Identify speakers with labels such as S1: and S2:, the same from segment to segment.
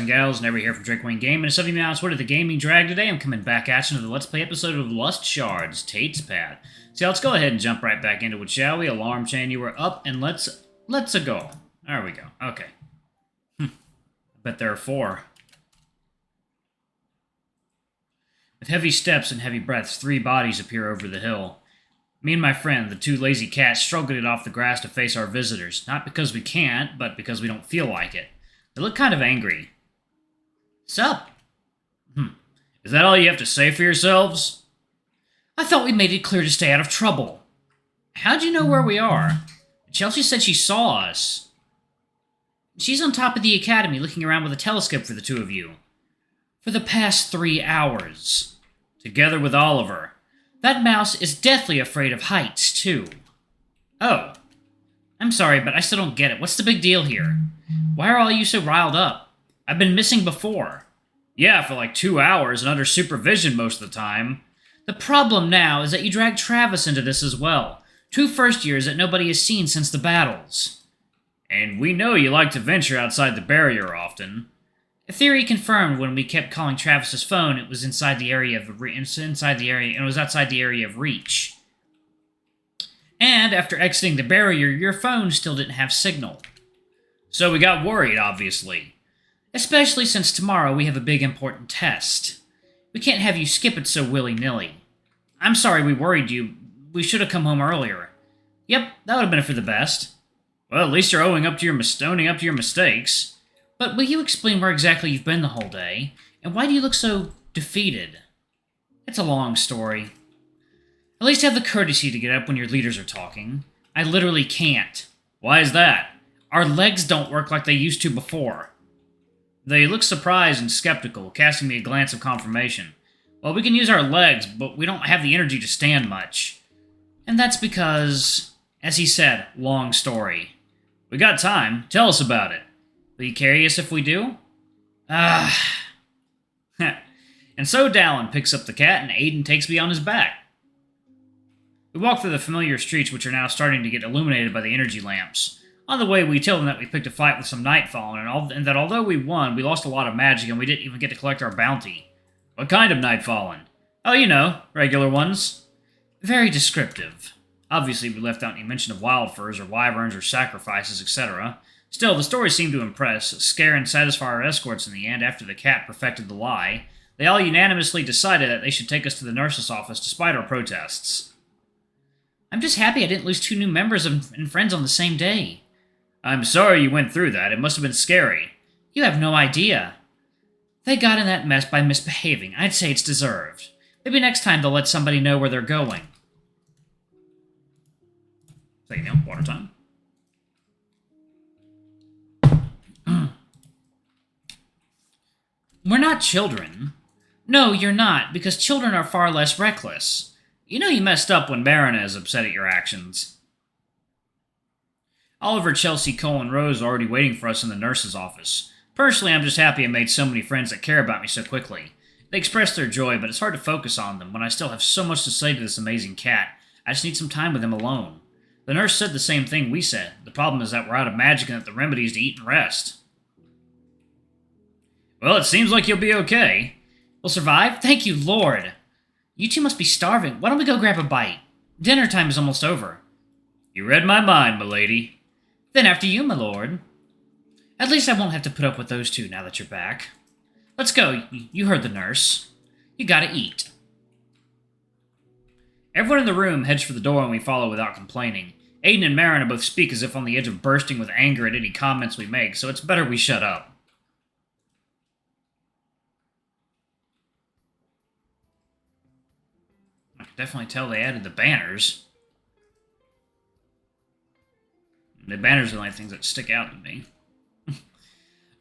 S1: and gals, never here from Drake Wayne Game, and 70 minutes what of the gaming drag today. I'm coming back at you to the Let's Play episode of Lust Shards, Tate's Path. So let's go ahead and jump right back into it, shall we? Alarm chain, you were up, and let's go. There we go. Okay. I bet there are 4. With heavy steps and heavy breaths, 3 bodies appear over the hill. Me and my friend, the 2 lazy cats, struggle to get off the grass to face our visitors, not because we can't, but because we don't feel like it. They look kind of angry. Sup? Is that all you have to say for yourselves? I thought we made it clear to stay out of trouble. How'd you know where we are? Chelsea said she saw us. She's on top of the academy looking around with a telescope for the 2 of you. For the past 3 hours. Together with Oliver. That mouse is deathly afraid of heights, too. Oh. I'm sorry, but I still don't get it. What's the big deal here? Why are all you so riled up? I've been missing before. Yeah, for like 2 hours and under supervision most of the time. The problem now is that you dragged Travis into this as well. 2 first years that nobody has seen since the battles. And we know you like to venture outside the barrier often. A theory confirmed when we kept calling Travis's phone. It was inside the area of and it was outside the area of reach. And after exiting the barrier, your phone still didn't have signal. So we got worried, obviously. Especially since tomorrow we have a big important test. We can't have you skip it so willy-nilly. I'm sorry we worried you. We should have come home earlier. Yep, that would have been for the best. Well, at least you're owning up to your mistakes. But will you explain where exactly you've been the whole day? And why do you look so defeated? It's a long story. At least have the courtesy to get up when your leaders are talking. I literally can't. Why is that? Our legs don't work like they used to before. They look surprised and skeptical, casting me a glance of confirmation. Well, we can use our legs, but we don't have the energy to stand much. And that's because, as he said, long story. We got time. Tell us about it. Will you carry us if we do? And so Dallin picks up the cat and Aiden takes me on his back. We walk through the familiar streets, which are now starting to get illuminated by the energy lamps. On the way, we tell them that we picked a fight with some Nightfallen, and that although we won, we lost a lot of magic and we didn't even get to collect our bounty. What kind of Nightfallen? Oh, you know, regular ones. Very descriptive. Obviously, we left out any mention of wild furs or wyverns or sacrifices, etc. Still, the story seemed to impress, scare and satisfy our escorts in the end after the cat perfected the lie. They all unanimously decided that they should take us to the nurse's office despite our protests. I'm just happy I didn't lose 2 new members and friends on the same day. I'm sorry you went through that. It must have been scary. You have no idea. They got in that mess by misbehaving. I'd say it's deserved. Maybe next time they'll let somebody know where they're going. Second meal, water time. We're not children. No, you're not, because children are far less reckless. You know you messed up when Marina is upset at your actions. Oliver, Chelsea, Cole, and Rose are already waiting for us in the nurse's office. Personally, I'm just happy I made so many friends that care about me so quickly. They express their joy, but it's hard to focus on them when I still have so much to say to this amazing cat. I just need some time with him alone. The nurse said the same thing we said. The problem is that we're out of magic and that the remedy is to eat and rest. Well, it seems like you'll be okay. We'll survive? Thank you, Lord. You 2 must be starving. Why don't we go grab a bite? Dinner time is almost over. You read my mind, milady. Then after you, my lord. At least I won't have to put up with those 2 now that you're back. Let's go. You heard the nurse. You gotta eat. Everyone in the room heads for the door and we follow without complaining. Aiden and Marina both speak as if on the edge of bursting with anger at any comments we make, so it's better we shut up. I can definitely tell they added the banners. The banners are the only things that stick out to me.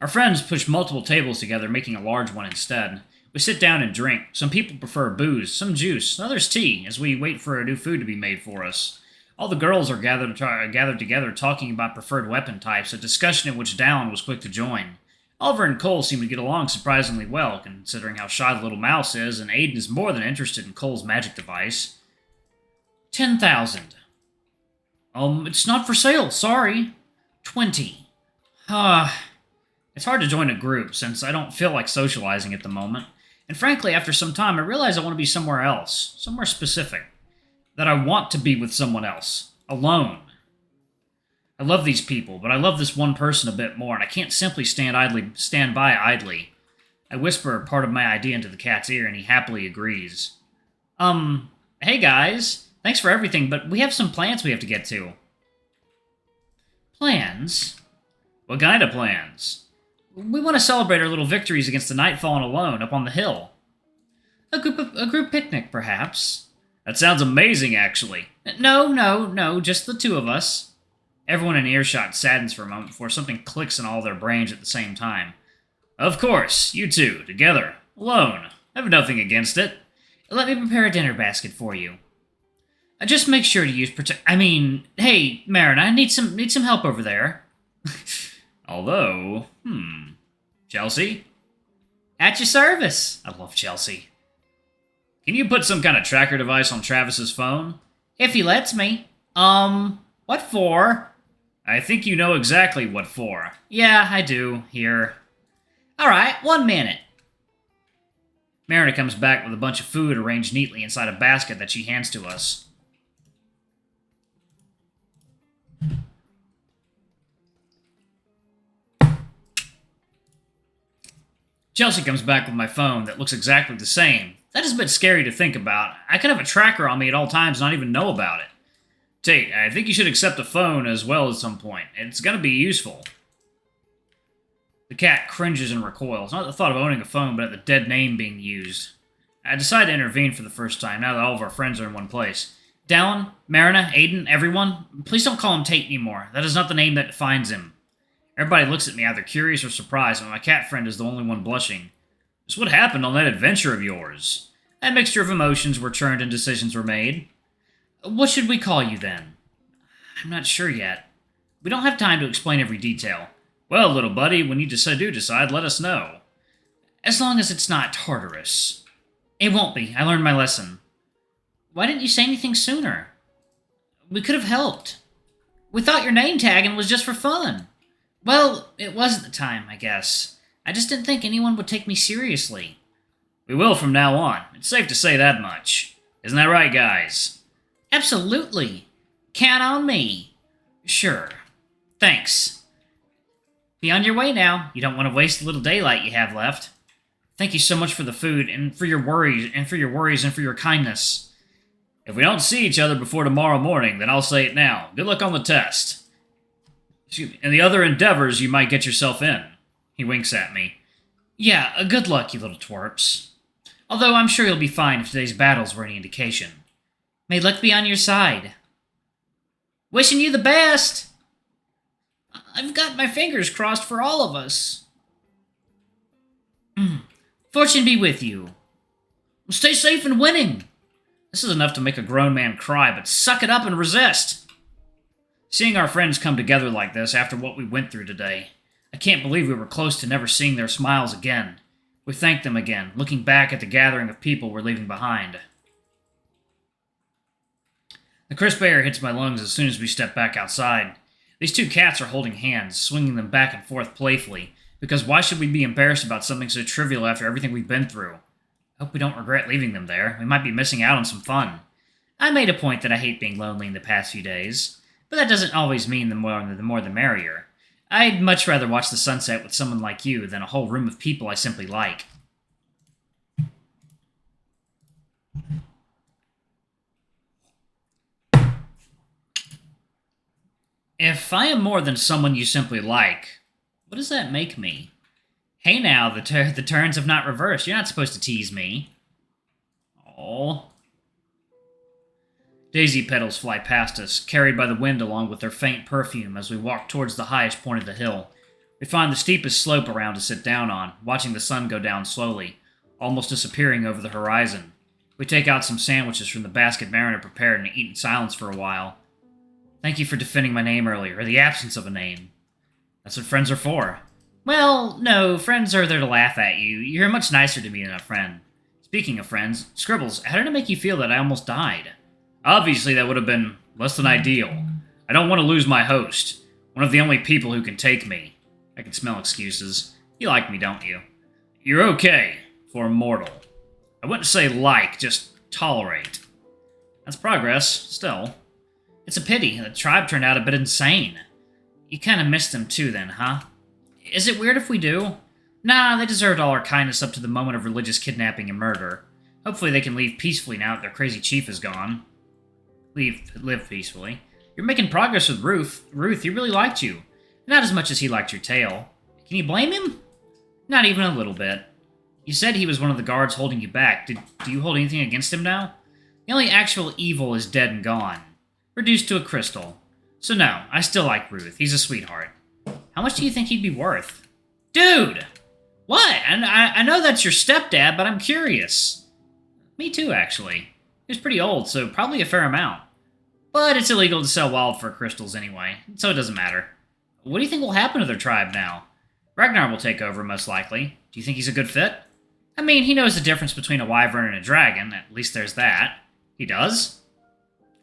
S1: Our friends push multiple tables together, making a large one instead. We sit down and drink. Some people prefer booze, some juice, others tea, as we wait for a new food to be made for us. All the girls are gathered together talking about preferred weapon types, a discussion in which Dallin was quick to join. Oliver and Cole seem to get along surprisingly well, considering how shy the little mouse is, and Aiden is more than interested in Cole's magic device. 10,000. It's not for sale, sorry. 20. It's hard to join a group since I don't feel like socializing at the moment. And frankly, after some time, I realize I want to be somewhere else, somewhere specific. That I want to be with someone else, alone. I love these people, but I love this one person a bit more, and I can't simply stand by idly. I whisper part of my idea into the cat's ear, and he happily agrees. Hey guys, thanks for everything, but we have some plans we have to get to. Plans? What kind of plans? We want to celebrate our little victories against the night fallen alone up on the hill. A group picnic, perhaps. That sounds amazing, actually. No, just the two of us. Everyone in earshot saddens for a moment before something clicks in all their brains at the same time. Of course, you two, together, alone. I have nothing against it. Let me prepare a dinner basket for you. Just make sure to use hey, Marin, I need some help over there. Although, Chelsea? At your service. I love Chelsea. Can you put some kind of tracker device on Travis's phone? If he lets me. What for? I think you know exactly what for. Yeah, I do. Here. Alright, 1 minute. Marina comes back with a bunch of food arranged neatly inside a basket that she hands to us. Chelsea comes back with my phone that looks exactly the same. That is a bit scary to think about. I could have a tracker on me at all times and not even know about it. Tate, I think you should accept a phone as well at some point. It's gonna be useful. The cat cringes and recoils, not at the thought of owning a phone, but at the dead name being used. I decide to intervene for the first time, now that all of our friends are in one place. Dallin, Marina, Aiden, everyone, please don't call him Tate anymore. That is not the name that defines him. Everybody looks at me either curious or surprised, but my cat friend is the only one blushing. Just what happened on that adventure of yours? A mixture of emotions were churned and decisions were made. What should we call you, then? I'm not sure yet. We don't have time to explain every detail. Well, little buddy, when you do decide, let us know. As long as it's not Tartarus. It won't be. I learned my lesson. Why didn't you say anything sooner? We could have helped. We thought your name tagging was just for fun. Well, it was at the time, I guess. I just didn't think anyone would take me seriously. We will from now on. It's safe to say that much. Isn't that right, guys? Absolutely. Count on me. Sure. Thanks. Be on your way now. You don't want to waste the little daylight you have left. Thank you so much for the food, and for your worries, and for your kindness. If we don't see each other before tomorrow morning, then I'll say it now. Good luck on the test. Excuse me. And the other endeavors you might get yourself in. He winks at me. Yeah, good luck, you little twerps. Although I'm sure you'll be fine if today's battles were any indication. May luck be on your side. Wishing you the best! I've got my fingers crossed for all of us. Fortune be with you. Stay safe and winning. This is enough to make a grown man cry, but suck it up and resist. Seeing our friends come together like this after what we went through today, I can't believe we were close to never seeing their smiles again. We thank them again, looking back at the gathering of people we're leaving behind. The crisp air hits my lungs as soon as we step back outside. These two cats are holding hands, swinging them back and forth playfully, because why should we be embarrassed about something so trivial after everything we've been through? I hope we don't regret leaving them there. We might be missing out on some fun. I made a point that I hate being lonely in the past few days, but that doesn't always mean the more the merrier. I'd much rather watch the sunset with someone like you than a whole room of people I simply like. If I am more than someone you simply like, what does that make me? Hey now, the turns have not reversed. You're not supposed to tease me. Aww. Daisy petals fly past us, carried by the wind along with their faint perfume as we walk towards the highest point of the hill. We find the steepest slope around to sit down on, watching the sun go down slowly, almost disappearing over the horizon. We take out some sandwiches from the basket Mariner prepared and eat in silence for a while. Thank you for defending my name earlier, or the absence of a name. That's what friends are for. Well, no, friends are there to laugh at you. You're much nicer to me than a friend. Speaking of friends, Scribbles, how did it make you feel that I almost died? Obviously, that would have been less than ideal. I don't want to lose my host, one of the only people who can take me. I can smell excuses. You like me, don't you? You're okay for a mortal. I wouldn't say like, just tolerate. That's progress, still. It's a pity. The tribe turned out a bit insane. You kind of missed them too then, huh? Is it weird if we do? Nah, they deserved all our kindness up to the moment of religious kidnapping and murder. Hopefully they can leave peacefully now that their crazy chief is gone. Live peacefully. You're making progress with Ruth. Ruth, he really liked you. Not as much as he liked your tail. Can you blame him? Not even a little bit. You said he was one of the guards holding you back. Do you hold anything against him now? The only actual evil is dead and gone. Reduced to a crystal. So no, I still like Ruth. He's a sweetheart. How much do you think he'd be worth? Dude! What? I know that's your stepdad, but I'm curious. Me too, actually. He was pretty old, so probably a fair amount. But it's illegal to sell wildfur crystals anyway, so it doesn't matter. What do you think will happen to their tribe now? Ragnar will take over, most likely. Do you think he's a good fit? I mean, he knows the difference between a wyvern and a dragon. At least there's that. He does?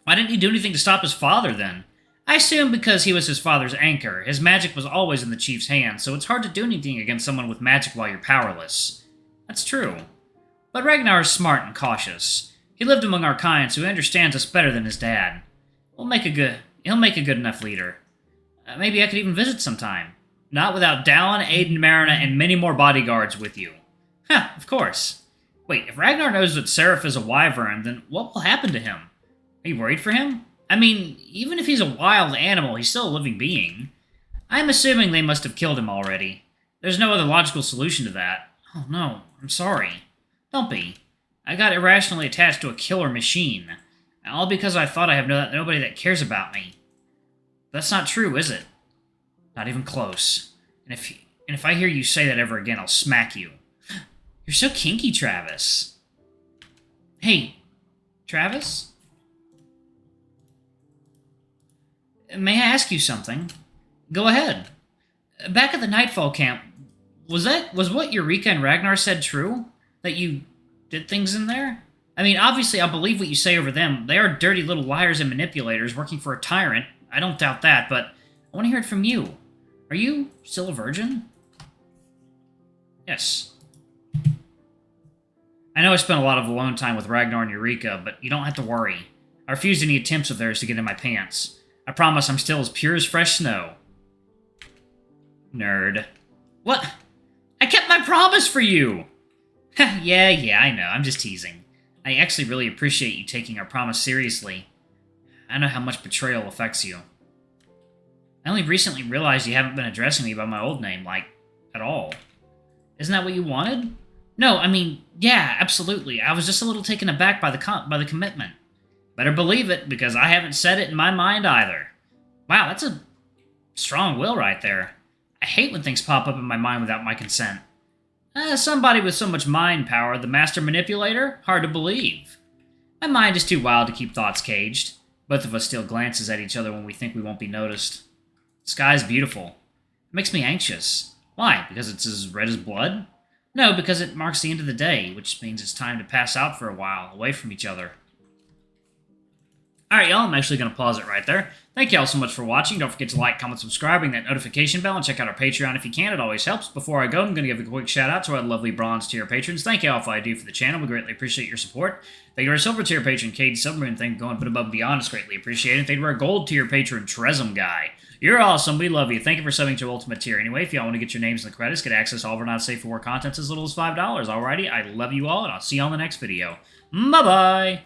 S1: Why didn't he do anything to stop his father, then? I assume because he was his father's anchor. His magic was always in the chief's hands, so it's hard to do anything against someone with magic while you're powerless. That's true. But Ragnar is smart and cautious. He lived among our kind, so he understands us better than his dad. He'll make a good enough leader. Maybe I could even visit sometime. Not without Dallin, Aiden, Marina, and many more bodyguards with you. Huh, of course. Wait, if Ragnar knows that Seraph is a wyvern, then what will happen to him? Are you worried for him? I mean, even if he's a wild animal, he's still a living being. I'm assuming they must have killed him already. There's no other logical solution to that. Oh no, I'm sorry. Don't be. I got irrationally attached to a killer machine. All because I thought I have nobody that cares about me. That's not true, is it? Not even close. And if I hear you say that ever again, I'll smack you. You're so kinky, Travis. Hey, Travis? May I ask you something? Go ahead. Back at the Nightfall camp, was what Eureka and Ragnar said true? That you did things in there? I mean, obviously I'll believe what you say over them. They are dirty little liars and manipulators working for a tyrant. I don't doubt that, but I want to hear it from you. Are you still a virgin? Yes. I know I spent a lot of alone time with Ragnar and Eureka, but you don't have to worry. I refused any attempts of theirs to get in my pants. I promise I'm still as pure as fresh snow. Nerd. What? I kept my promise for you! Yeah, I know. I'm just teasing. I actually really appreciate you taking our promise seriously. I know how much betrayal affects you. I only recently realized you haven't been addressing me by my old name, like, at all. Isn't that what you wanted? No, I mean, yeah, absolutely. I was just a little taken aback by the commitment. Better believe it, because I haven't said it in my mind either. Wow, that's a strong will right there. I hate when things pop up in my mind without my consent. Somebody with so much mind power, the master manipulator? Hard to believe. My mind is too wild to keep thoughts caged. Both of us steal glances at each other when we think we won't be noticed. The sky's beautiful. It makes me anxious. Why? Because it's as red as blood? No, because it marks the end of the day, which means it's time to pass out for a while, away from each other. Alright, y'all, I'm actually going to pause it right there. Thank y'all so much for watching. Don't forget to like, comment, subscribe, ring that notification bell, and check out our Patreon if you can. It always helps. Before I go, I'm going to give a quick shout out to our lovely bronze tier patrons. Thank y'all for all I do for the channel. We greatly appreciate your support. Thank you to our silver tier patron, Cade Silverman. Thank you for going but above and beyond. It's greatly appreciated. Thank you to our gold tier patron, Trezum Guy. You're awesome. We love you. Thank you for subbing to Ultimate Tier. Anyway, if y'all want to get your names in the credits, get access to all of our not safe for work contents as little as $5. Alrighty, I love you all, and I'll see you on the next video. Bye-bye!